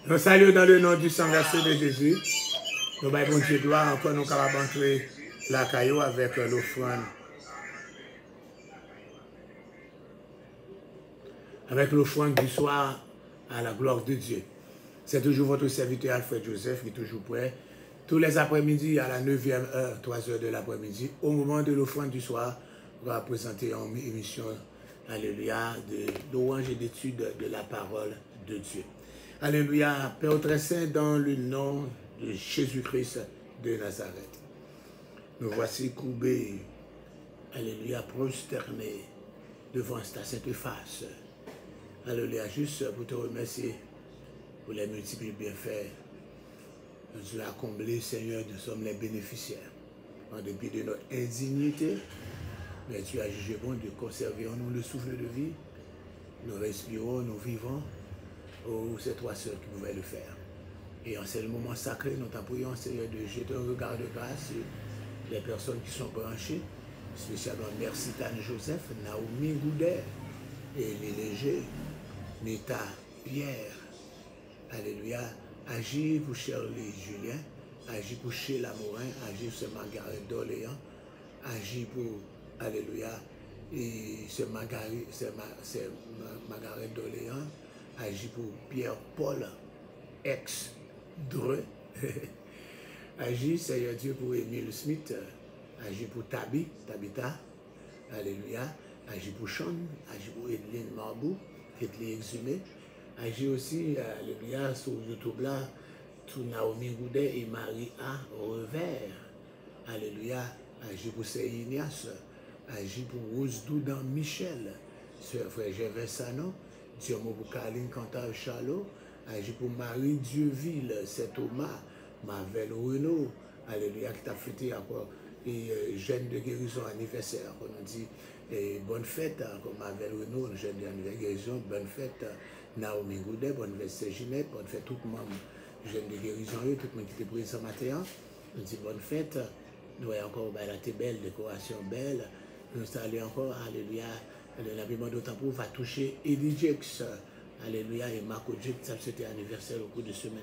Nous saluons dans le nom du sang versé de Jésus. Nous baillons bon Dieu gloire, encore nous capables d'entrer la caillou avec l'offrande. Avec l'offrande du soir à la gloire de Dieu. C'est toujours votre serviteur Alfred Joseph qui est toujours prêt. Tous les après-midi à la 9e heure, 3 h de l'après-midi, au moment de l'offrande du soir, on va présenter une émission, alléluia, de louange et d'étude de la parole de Dieu. Alléluia, Père très saint, dans le nom de Jésus-Christ de Nazareth. Nous voici courbés, alléluia, prosternés devant ta sainte face. Alléluia, juste pour te remercier pour les multiples bienfaits. Nous l'as comblé, Seigneur, nous sommes les bénéficiaires. En dépit de notre indignité, mais tu as jugé bon de conserver en nous le souffle de vie. Nous respirons, nous vivons. Oh, c'est toi seul qui pouvais le faire. Et en ce moment sacré, nous t'en prions, Seigneur, de jeter un regard de grâce sur les personnes qui sont branchées, spécialement merci Tane Joseph, Naomi Goudet, Elie Léger, Nita Pierre. Alléluia. Agis pour Shirley Julien, agis pour Sheila Morin, agis pour Margaret d'Orléans, agis pour, alléluia, et c'est Margaret d'Orléans, agis pour Pierre-Paul, ex-Dreux, agis, Seigneur Dieu, pour Émile Smith, agis pour Tabitha, alléluia, agis pour Sean, agis pour Edline Marbou, Edline Exhumé, agis aussi, alléluia, sur YouTube là, tout Naomi Goudet et Marie-A Revers. Alléluia, agis pour Ignace, agis pour Rose Doudan Michel, frère Gervais Sano, Dieu pour Caroline Cantal Chalot, agis pour Marie Dieuville, c'est Thomas, Marvel Renaud, alléluia, qui t'a fêté encore, et jeune de guérison anniversaire, on dit, et bonne fête, encore Marvel Renaud, jeune de guérison, bonne fête. Naomi Goudet, bonne fête Ginette, bonne fête tout le monde, jeune de guérison, tout le monde qui était présent ce matin. Nous disons bonne fête, nous avons encore la belle décoration belle, nous saluons encore, alléluia, l'habillement d'autant pour va toucher Eddie Jex, alléluia, et Marco Jex, ça c'était anniversaire au cours de semaine.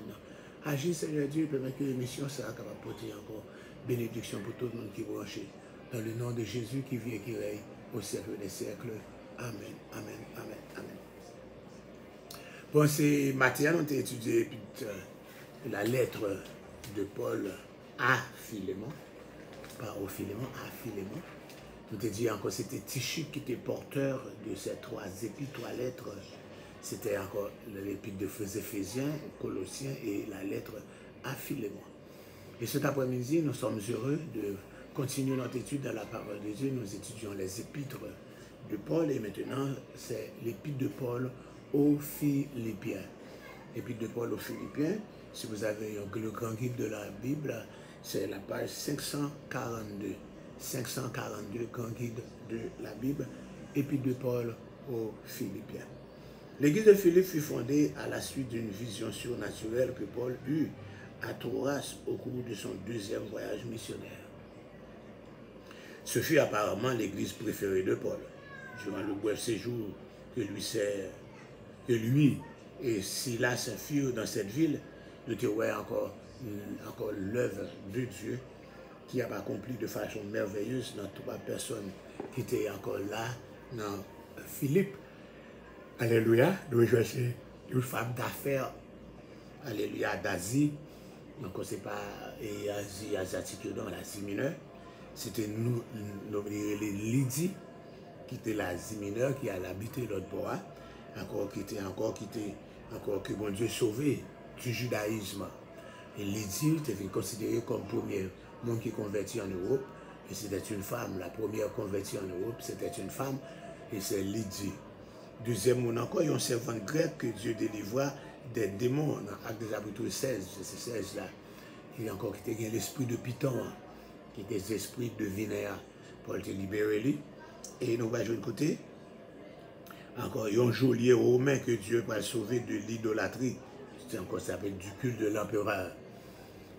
Agis Seigneur Dieu, permet que l'émission sera capable de porter encore bénédiction pour tout le monde qui est branché. Dans le nom de Jésus qui vit et qui règne au siècle des siècles. Amen, amen, amen, amen. Bon, c'est matin, on a étudié la lettre de Paul à Philémon, pas au Philémon, à Philémon. On a dit encore, c'était Tychicus qui était porteur de ces 3 épîtres, 3 lettres. C'était encore l'épître de Éphésiens, Colossiens et la lettre à Philémon. Et cet après-midi, nous sommes heureux de continuer notre étude dans la parole de Dieu. Nous étudions les épîtres de Paul et maintenant, c'est l'épître de Paul aux Philippiens. L'épître de Paul aux Philippiens, si vous avez le grand guide de la Bible, c'est la page 542. 542, grand guide de la Bible, épître de Paul aux Philippiens. L'église de Philippe fut fondée à la suite d'une vision surnaturelle que Paul eut à Troas au cours de son 2e voyage missionnaire. Ce fut apparemment l'église préférée de Paul. Durant le bref séjour que lui et Silas furent dans cette ville, nous voyons encore l'œuvre de Dieu qui a accompli de façon merveilleuse dans 3 personnes qui étaient encore là dans Philippe. Alléluia, nous choisissons une femme d'affaires, alléluia, d'Asie, donc c'est pas Asie asiatique dans l'Asie mineure, c'était Lydie, qui était l'Asie mineure, qui a habité l'autre bord, encore que bon Dieu sauvé du judaïsme. Et Lydie était considérée comme premier monde qui convertit en Europe, et c'était une femme, la première convertie en Europe, c'était une femme, et c'est Lydie. Deuxième monde encore, il y a un servant grec que Dieu délivra des démons dans Actes des Apôtres 16, c'est 16 là, qui encore qui était l'esprit de Python, qui était l'esprit de Vinéa, Paul te libéré lui, et nous voyons de côté, encore il y a un geôlier romain que Dieu va sauver de l'idolâtrie, c'est encore ça s'appelle du culte de l'empereur.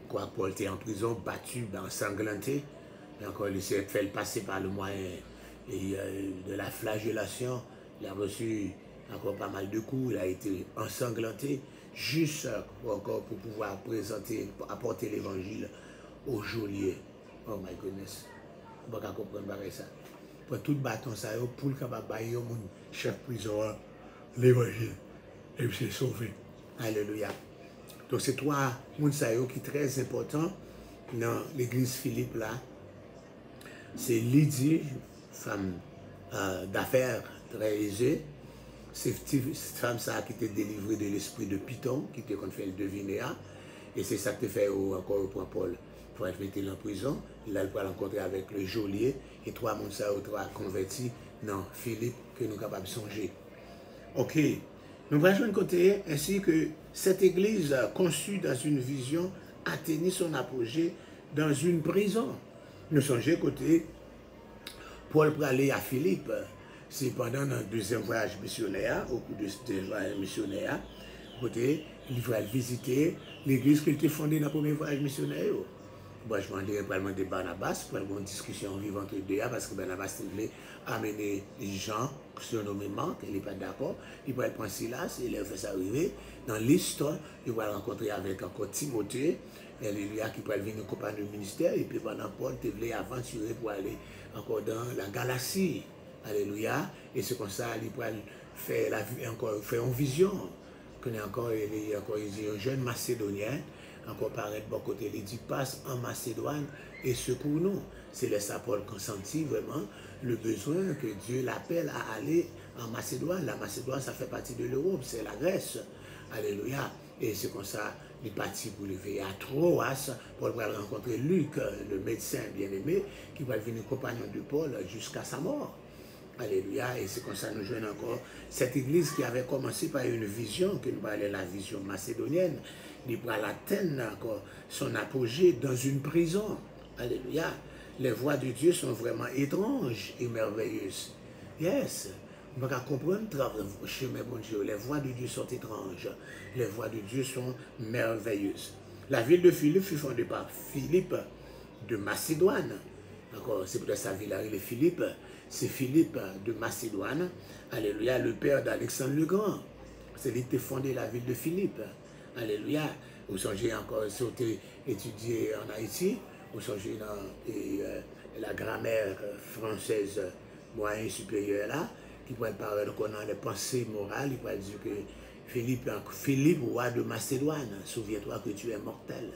Quoi, Paul était en prison, battu, ensanglanté, et encore il s'est fait passer par le moyen de la flagellation, il a reçu encore pas mal de coups, il a été ensanglanté, juste encore pour pouvoir présenter, apporter l'évangile aux geôliers. Oh my goodness. On va comprendre ça. Pour tout bâton, ça, pour le capable de mon chef prison, l'évangile. Et puis c'est sauvé. Alléluia. Donc c'est trois moun sa yo qui très important dans l'église Philippe là. C'est Lydie, femme d'affaires très aisée. C'est cette femme ça qui était délivrée de l'esprit de Python, qui était qu'on fait le deviner. Et c'est ça que fait encore au point Paul. Pour être mis en prison, là il va rencontrer avec le geôlier et trois moun sa yo trois convertis dans Philippe que nous sommes capables de songer. Ok. Nous voyons un côté ainsi que cette église conçue dans une vision atteignit son apogée dans une prison. Nous songeons côté Paul pour aller à Philippe. C'est pendant notre deuxième voyage missionnaire, au cours de ce voyage missionnaire, côté il va visiter l'église qui a été fondée dans le premier voyage missionnaire. Bon, je m'en demander Barnabas pour avoir une discussion vivante entre deux, parce que Barnabas voulait amener Jean, surnommément, qu'il n'est pas d'accord. Il va prendre Silas, il a fait ça arriver. Dans l'histoire, il va rencontrer avec encore Timothée, Alléluia, qui va venir accompagner le ministère. Et puis pendant Paul, il voulait aventurer pour aller encore dans la Galatie. Alléluia. Et c'est comme ça, il va faire une vision. Il y a encore un jeune Macédonien. Encore paraître bon côté, il dit passe en Macédoine et secours-nous. C'est les Paul consenti vraiment le besoin que Dieu l'appelle à aller en Macédoine. La Macédoine, ça fait partie de l'Europe, c'est la Grèce. Alléluia. Et c'est comme ça, il est parti pour lever à Troas. Paul va rencontrer Luc, le médecin bien-aimé, qui va devenir compagnon de Paul jusqu'à sa mort. Alléluia. Et c'est comme ça nous jouons encore cette église qui avait commencé par une vision, que nous parlons de la vision macédonienne. Il va atteindre encore son apogée dans une prison. Alléluia. Les voies de Dieu sont vraiment étranges et merveilleuses. Yes. On va comprendre chemin bon Dieu. Les voies de Dieu sont étranges. Les voies de Dieu sont merveilleuses. La ville de Philippe fut fondée par Philippe de Macédoine. C'est peut-être sa ville, les Philippe. C'est Philippe de Macédoine. Alléluia. Le père d'Alexandre le Grand. C'est lui qui a fondé la ville de Philippe. Alléluia. Vous songez encore, si vous avez étudié en Haïti, vous songez dans la grammaire française moyenne supérieure là, qui pourrait parler de les pensées morales, il pourrait dire que Philippe, roi de Macédoine, souviens-toi que tu es mortel.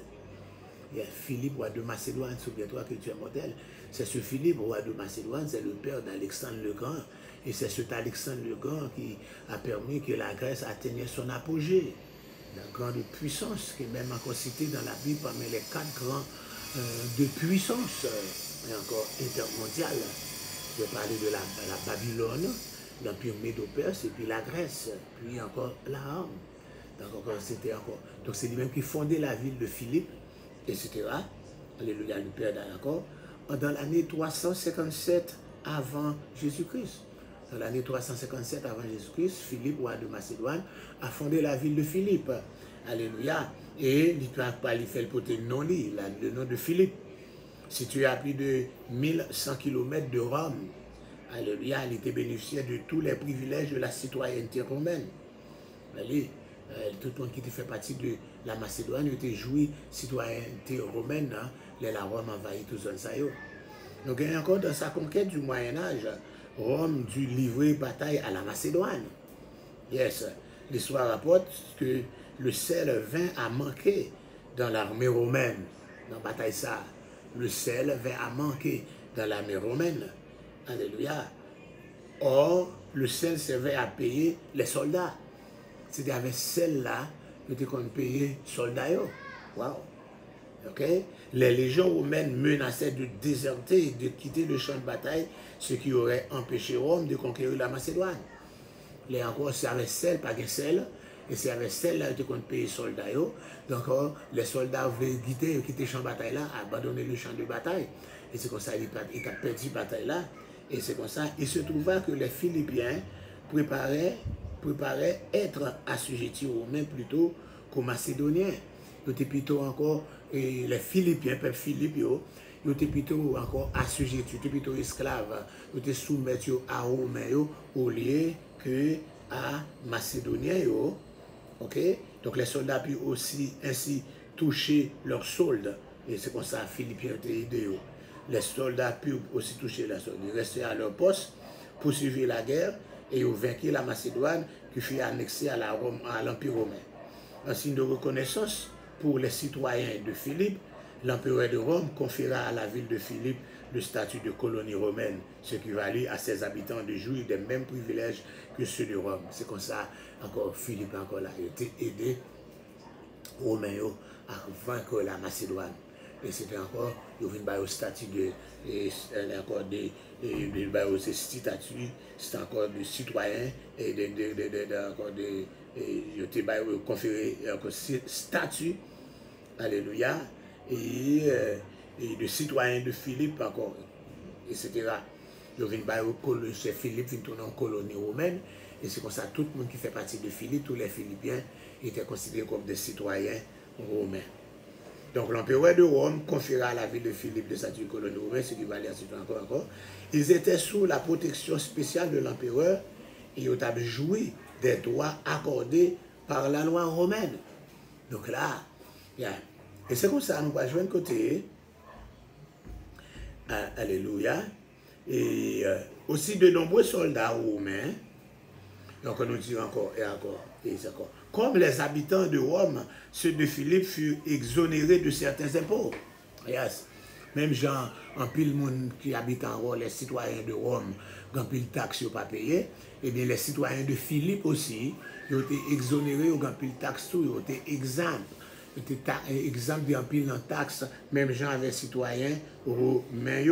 Philippe, roi de Macédoine, souviens-toi que tu es mortel. C'est ce Philippe, roi de Macédoine, c'est le père d'Alexandre le Grand. Et c'est cet Alexandre le Grand qui a permis que la Grèce atteignait son apogée. La grande puissance qui est même encore citée dans la Bible parmi les 4 grands de puissance et encore intermondiale. Je vais parler de la Babylone, l'Empire Médo-Perse et puis la Grèce, puis encore la Rome. Donc c'est lui-même qui fondait la ville de Philippe, etc. Alléluia, le Père d'accord. Dans l'année 357 avant Jésus-Christ. Dans l'année 357 avant Jésus-Christ, Philippe, roi de Macédoine, a fondé la ville de Philippe. Alléluia. Et il ne pas lui faire porter le nom de Philippe. Situé à plus de 1100 km de Rome. Alléluia. Il était bénéficiaire de tous les privilèges de la citoyenneté romaine. Allez, tout le monde qui fait partie de la Macédoine était joui citoyenneté romaine. Hein, la Rome envahit tout ça. Donc, il y a encore dans sa conquête du Moyen-Âge, Rome dut livrer bataille à la Macédoine. Yes. L'histoire rapporte que le sel vint à manquer dans l'armée romaine. Dans la bataille ça, le sel vint à manquer dans l'armée romaine. Alléluia. Or, le sel servait à payer les soldats. C'était avec celle-là que qu'on payait les soldats. Wow. Okay? Les légions romaines menaçaient de déserter et de quitter le champ de bataille, ce qui aurait empêché Rome de conquérir la Macédoine. Les encore, c'est avec celle, pas de celle, et c'est avec celle-là que qu'on paye les soldats. Donc, les soldats voulaient quitter le champ de bataille là, abandonner le champ de bataille. Et c'est comme ça qu'ils ont perdu la bataille là. Et c'est comme ça, il se trouva que les Philippiens préparaient être assujettis aux Romains plutôt qu'aux Macédoniens. Ils étaient plutôt encore, et les Philippiens, peuple Philippe, ils étaient plutôt encore assujettis, ils étaient plutôt esclaves, ils étaient soumis à Romains au lieu que à Macédoniens. Ok? Donc les soldats purent aussi ainsi toucher leurs soldes. Et c'est comme ça que Philippiens a aidé. Les soldats purent aussi toucher leurs soldes. Ils restaient à leur poste, poursuivirent la guerre et ils ont vaincu la Macédoine qui fut annexée à l'Empire romain. En signe de reconnaissance pour les citoyens de Philippe, l'empereur de Rome conféra à la ville de Philippe le statut de colonie romaine, ce qui valut à ses habitants de jouir des mêmes privilèges que ceux de Rome. C'est comme ça, encore Philippe encore là, il a été aidé aux Romains à vaincre la Macédoine. Et c'était encore, il y a au statut de, encore c'était encore de citoyens et encore il a conféré encore statut, alléluia, et de citoyens de Philippe encore, etc. C'est Philippe qui tourne en colonie romaine, et c'est comme ça tout le monde qui fait partie de Philippe, tous les Philippiens étaient considérés comme des citoyens romains. Donc l'empereur de Rome conféra à la ville de Philippe le statut de colonie romaine, ce qui valait encore. Ils étaient sous la protection spéciale de l'empereur et ils ont joui des droits accordés par la loi romaine. Donc là, et c'est comme ça, nous allons jouer un côté, alléluia, et aussi de nombreux soldats romains, donc on nous dit encore et encore, comme les habitants de Rome, ceux de Philippe furent exonérés de certains impôts. Yes. Même gens, en pile monde qui habite en Rome, les citoyens de Rome, en pile taxes n'ont pas payé, et bien les citoyens de Philippe aussi, ils ont été exonérés, en pile taxes, ils ont été exempts. Ils ont été exempts en pile en taxes, même gens avec citoyens romains.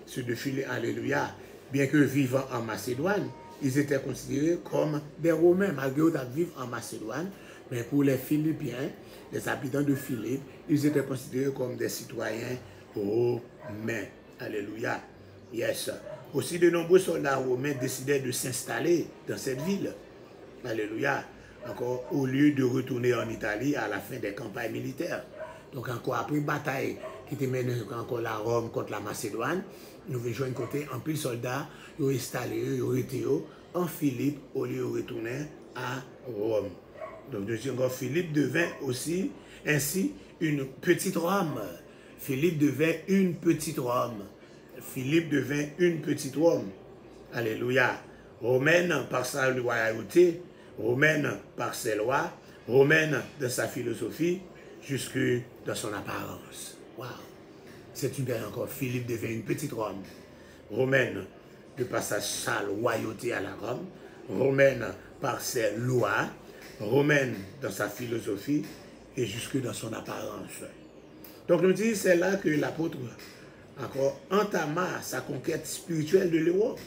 Ceux de Philippe, alléluia, bien que vivant en Macédoine, ils étaient considérés comme des Romains, malgré qu'ils vivent en Macédoine. Mais pour les Philippiens, les habitants de Philippe, ils étaient considérés comme des citoyens romains. Alléluia. Yes. Aussi, de nombreux soldats romains décidaient de s'installer dans cette ville. Alléluia. Encore, au lieu de retourner en Italie à la fin des campagnes militaires. Donc, encore après une bataille qui était menée encore la Rome contre la Macédoine, nous venons jouer un côté, en plus soldats, ils ont installé, ils ont été en Philippe au lieu de retourner à Rome. Donc, Philippe devint aussi ainsi une petite Rome. Philippe devint une petite Rome. Philippe devint une petite Rome. Alléluia. Romaine par sa loyauté, romaine par ses lois, romaine de sa philosophie, jusque dans son apparence. Wow. C'est une belle encore. Philippe devient une petite Rome. Romaine de par sa loyauté à la Rome, romaine par ses lois, romaine dans sa philosophie et jusque dans son apparence. Donc nous disons, c'est là que l'apôtre encore entama sa conquête spirituelle de l'Europe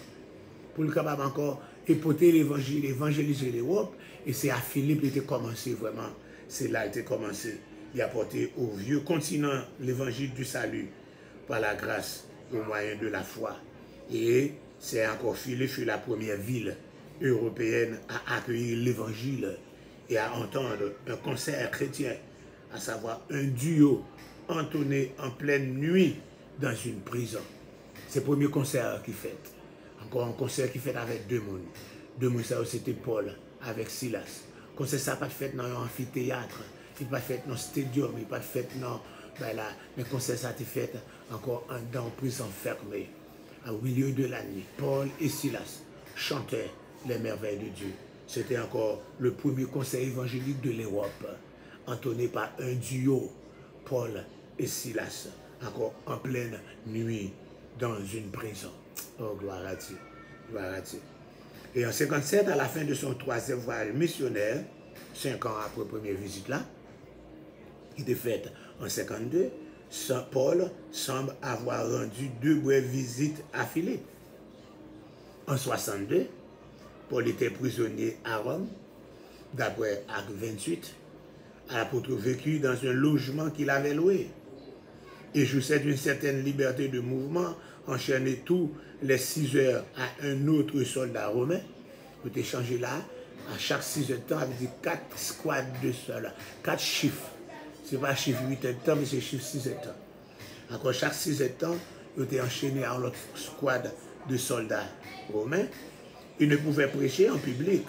pour le capable encore époter l'évangile, évangéliser l'Europe. Et c'est à Philippe qu'il était commencé vraiment. C'est là qu'il était commencé. Il a apporté au vieux continent l'évangile du salut par la grâce au moyen de la foi. Et c'est encore Philippe fut la première ville européenne à accueillir l'évangile et à entendre un concert chrétien, à savoir un duo entonné en pleine nuit dans une prison. C'est le premier concert qu'il fait. Encore un concert qu'il fait avec deux mondes. Deux mondes, ça c'était Paul avec Silas. Concert ça pas fait dans un amphithéâtre, il pas fait dans un stadium, il pas fait dans mais concert ça été fait encore dans une prison fermée. Au milieu de la nuit, Paul et Silas chantaient les merveilles de Dieu. C'était encore le premier concert évangélique de l'Europe, entonné par un duo, Paul et Silas, encore en pleine nuit dans une prison. Oh, gloire à Dieu. Gloire à Dieu. Et en 57, à la fin de son troisième voyage missionnaire, 5 ans après la première visite là, qui était faite en 52, Saint Paul semble avoir rendu 2 brèves visites à Philippe. En 62, Paul était prisonnier à Rome, d'après Acte 28, l'apôtre vécut dans un logement qu'il avait loué et jouissait d'une certaine liberté de mouvement, enchaîné tous les 6 heures à un autre soldat romain. Vous étiez changé là, à chaque 6 heures de temps, avec 4 squads de soldats, 4 chiffres. Ce n'est pas chiffre 8 heures de temps, mais c'est chiffre 6 heures de temps. Encore chaque 6 heures de temps, il était enchaîné à l'autre squad de soldats romains. Il ne pouvait prêcher en public,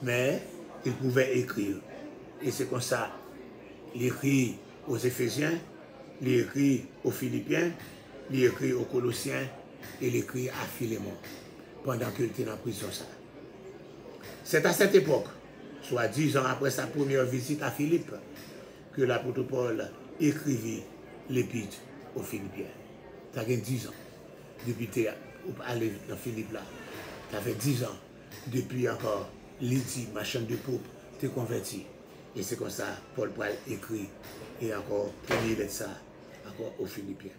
mais il pouvait écrire. Et c'est comme ça, il écrit aux Éphésiens, il écrit aux Philippiens, il écrit aux Colossiens, et il écrit à Philémon, pendant qu'il était en prison. C'est à cette époque, soit 10 ans après sa première visite à Philippe, que l'apôtre Paul écrivit l'épître aux Philippiens. Ça fait 10 ans, depuis que tu es allé dans Philippe là. Ça fait 10 ans, depuis encore, Lydie, ma chaîne de poupe, t'es converti. Et c'est comme ça, Paul écrit, et encore, premier lettre ça, encore aux Philippiens.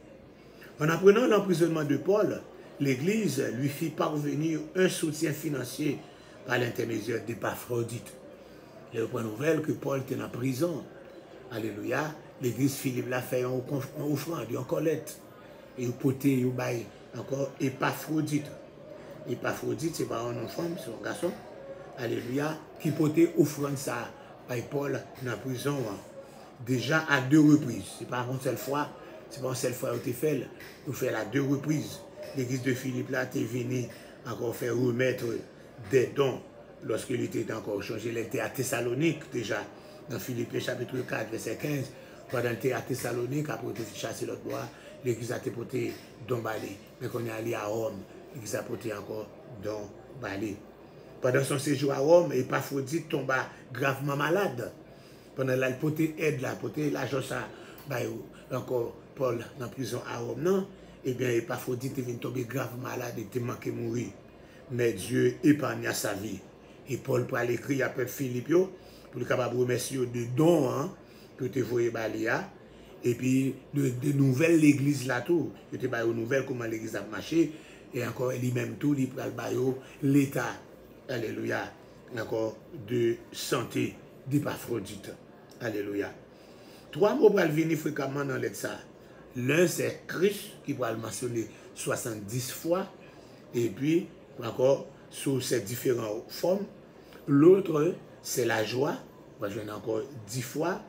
En apprenant l'emprisonnement de Paul, l'Église lui fit parvenir un soutien financier par l'intermédiaire d'Épaphrodite. Il reprend nouvelle que Paul était en prison. Alléluia. L'Église Philippe l'a fait en offrande, en collecte. Et il poté, il baille encore Épaphrodite. Épaphrodite, c'est pas un enfant, c'est un garçon. Alléluia. Qui poté offrande ça par Paul dans la prison. Déjà à 2 reprises. C'est pas une seule fois. C'est pas une seule fois qu'il fait. Il fait à 2 reprises. L'église de Philippe là, t'es venu encore faire remettre des dons lorsqu'il était encore changé. Il était à Thessalonique déjà, dans Philippiens chapitre 4, verset 15. Pendant qu'il était à Thessalonique, après il a chassé l'autre bois, l'église a été portée don balé. Mais quand on est allé à Rome, l'église a porté encore don balé. Pendant son séjour à Rome, Épaphrodite tomba gravement malade. Pendant qu'il a porté aide, là, porté l'argent ça, encore Paul dans la prison à Rome, non? Eh bien, Épaphrodite est venu tomber grave malade et était manqué mourir. Mais Dieu épargna sa vie. Et Paul pour l'écrit à peuple Philippe pour le capable remercier de dons hein, que tu voyais balia. Et puis de nouvelles l'église là tout. Il te aux nouvelles comment l'église a marché. Et encore lui-même tout, il prend l'état. Alléluia. Encore de santé d'Épaphrodite. Alléluia. 3 mots pour venir fréquemment dans l'aide ça. L'un, c'est Christ, qui va le mentionner 70 fois, et puis, encore, sous ces différentes formes. L'autre, c'est la joie, on va jouer encore 10 fois.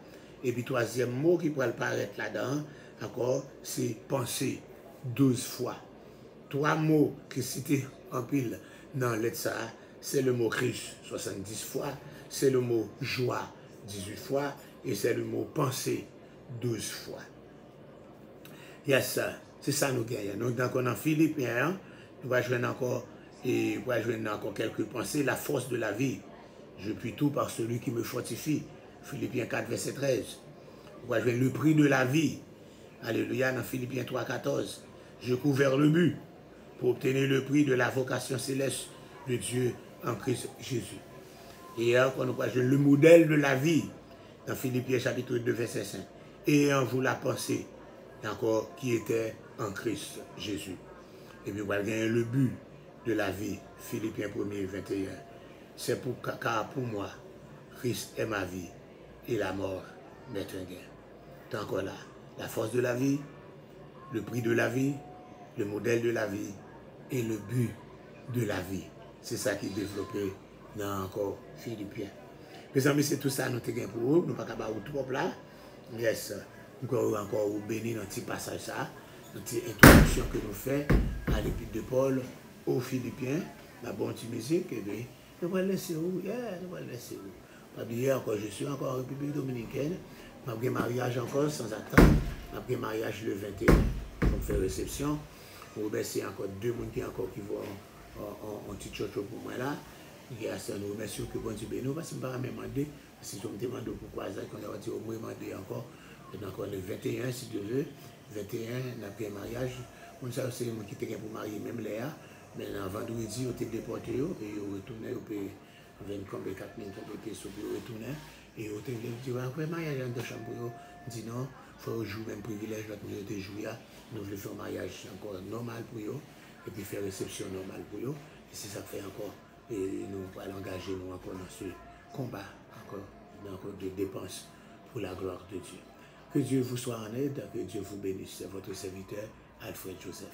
Et puis, 3e mot qui pourrait paraître là-dedans, encore, c'est penser 12 fois. 3 mots qui cités en pile dans l'aide ça, c'est le mot Christ 70 fois, c'est le mot joie 18 fois, et c'est le mot penser 12 fois. Yes, c'est ça nous gagnons. Donc, dans Philippiens, nous allons jouer encore quelques pensées. La force de la vie. Je puis tout par celui qui me fortifie. Philippiens 4, verset 13. Nous allons jouer le prix de la vie. Alléluia, dans Philippiens 3, 14. Je cours vers le but pour obtenir le prix de la vocation céleste de Dieu en Christ Jésus. Et encore, nous allons jouer le modèle de la vie dans Philippiens chapitre 2, verset 5. Et en vous la pensée. Encore qui était en Christ Jésus. Et puis, on va gagner le but de la vie. Philippiens 1, 21. C'est car pour moi, Christ est ma vie et la mort m'est un gain. C'est encore là. La force de la vie, le prix de la vie, le modèle de la vie et le but de la vie. C'est ça qui est développé dans encore Philippiens. Mes amis, c'est tout ça nous avons pour vous. Nous ne pouvons pas avoir trop là. Yes. Nous allons encore vous bénir dans un petit passage ça, dans une petite introduction que nous faisons à l'épître de Paul aux Philippiens, la bonne musique, et bien, nous allons laisser où? Nous allons laisser où? Pas oublier encore, je suis encore en République Dominicaine, je vais mariage encore sans attendre, je vais mariage le 21, pour faire réception. Je remercie encore 2 personnes qui vont en petit chocho pour moi là. Et à ça, nous remercions que bon Dieu bénisse, parce que je ne vais pas me demander, si je me demande pourquoi ça, qu'on a dit au moins demander encore. Donc, le 21, si Dieu veut, 21, après mariage, on sait c'est moi qui était pour marier même Léa, mais le vendredi, on était déporté et on retournait au pays, 24 000 pesos pour retourner, et on était dit, après mariage dans la chambre, on dit non, il faut jouer même privilège pour eux de jouer, nous voulons faire un mariage encore normal pour eux, et puis faire réception normale pour eux, et c'est ça que fait encore, et nous allons engager nous encore dans ce combat, encore de dépenses pour la gloire de Dieu. Que Dieu vous soit en aide, que Dieu vous bénisse. C'est votre serviteur, Alfred Joseph.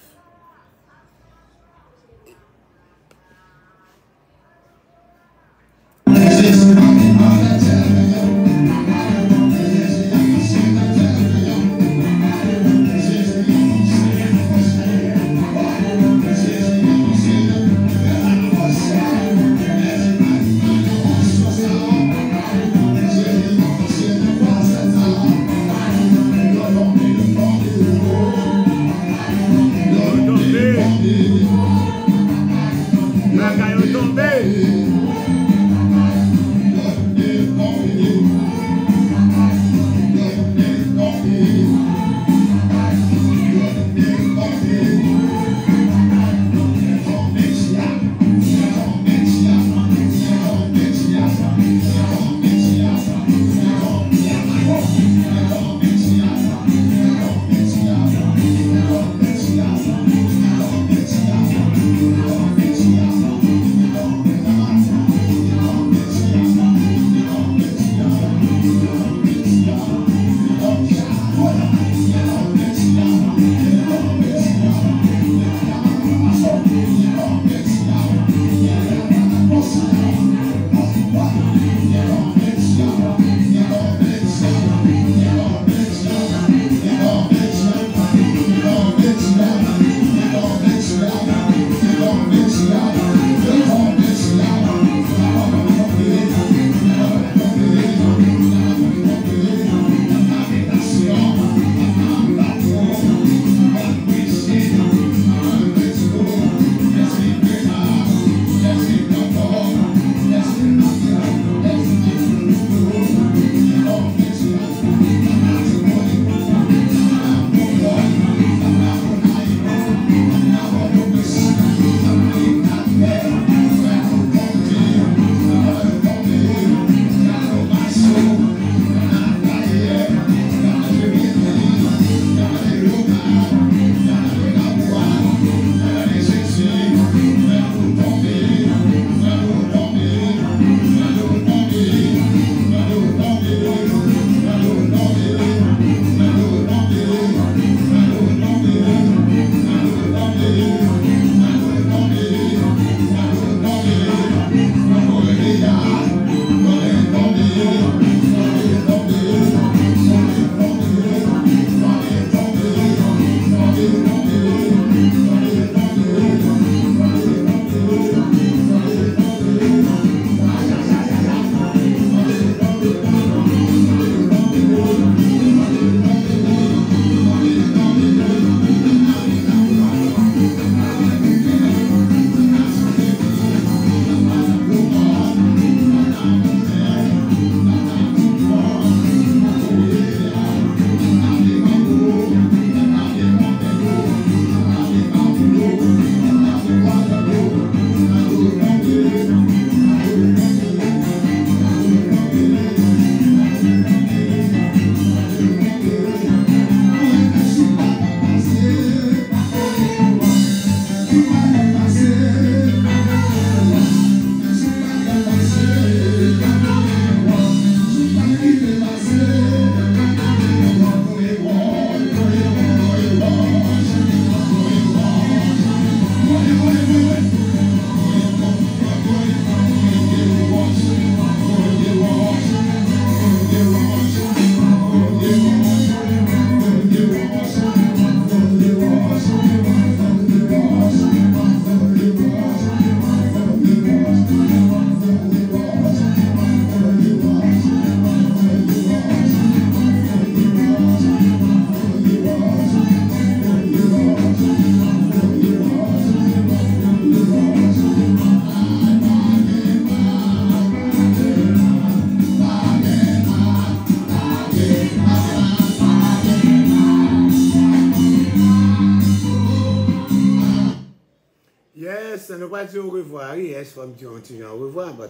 ça ne pas dire au revoir, yes, faut me dire un petit au revoir, mais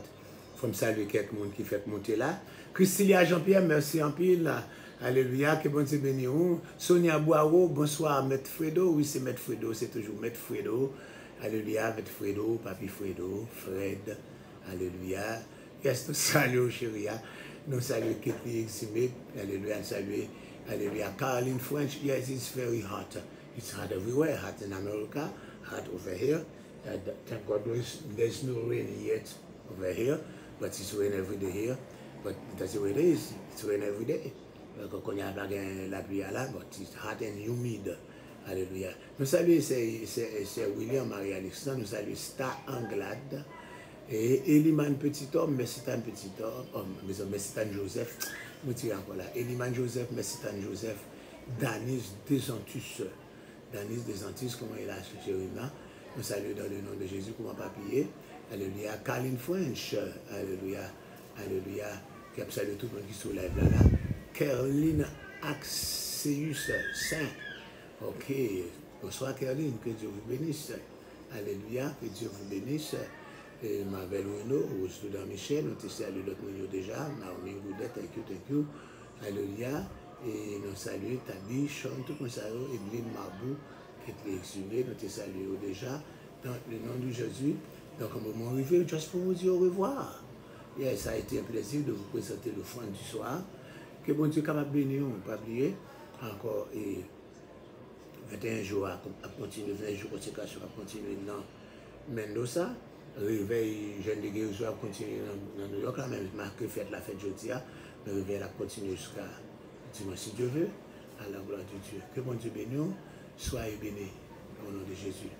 faut me saluer quelques monde qui fait monter là. Christilia Jean-Pierre, merci en pile. Alléluia, que bon Dieu bénisse. Sonia Boiro, bonsoir, Maître Fredo. Oui, c'est Maître Fredo, c'est toujours Maître Fredo. Alléluia, Maître Fredo, Papi Fredo, Fred. Alléluia. Yes, nous saluons, chérie. Nous saluons Ketli Eximé. Alléluia, saluer. Alléluia. Caroline French, yes, it's very hot. It's hot everywhere, hot in America, hot over here. Thank God there's no rain yet over here, but it's rain every day here. But that's the way it is. It's rain every day. Quand il y a la pluie là, but it's hot and humid. Alléluia. Nous saluons, c'est William Marie-Alexandre, nous saluons Star Anglade, et Eliman Petit Homme, Messitan Petit Homme, Messitan Joseph, nous tirons encore là. Eliman Joseph, Messitan Joseph, Danis Desantus. Danis Desantus, comment il a chéri là. Nous saluons dans le nom de Jésus, comment papier. Alléluia. Caroline French, alléluia. Alléluia. Qui a salué tout le monde qui soulève là. Caroline Axeus Saint. Ok. Bonsoir Caroline, que Dieu vous bénisse. Alléluia, que Dieu vous bénisse. Marvel Renaud, Rousseau Michel, nous te saluons l'autre monde déjà. Naomi Goudet, thank you. Alléluia. Et nous saluons Tabi, Sean, tout comme ça, Evelyne Marbou, qui est exilée, nous te saluons déjà. Dans le nom de Jésus. Donc, au moment arrivé, juste pour vous dire au revoir. Yeah, ça a été un plaisir de vous présenter le foin du soir. Que bon Dieu capable de bénir, on ne pas oublier. Encore 21 jours à continuer, 20 jours consécration à continuer dans Mendoza. Réveil jeune de guérison à continuer dans New York, là, même marqué fête la fête jeudi. Le réveil à continuer jusqu'à dimanche si Dieu veut. À la gloire de Dieu. Que bon Dieu bénisse, soyez bénis au nom de Jésus.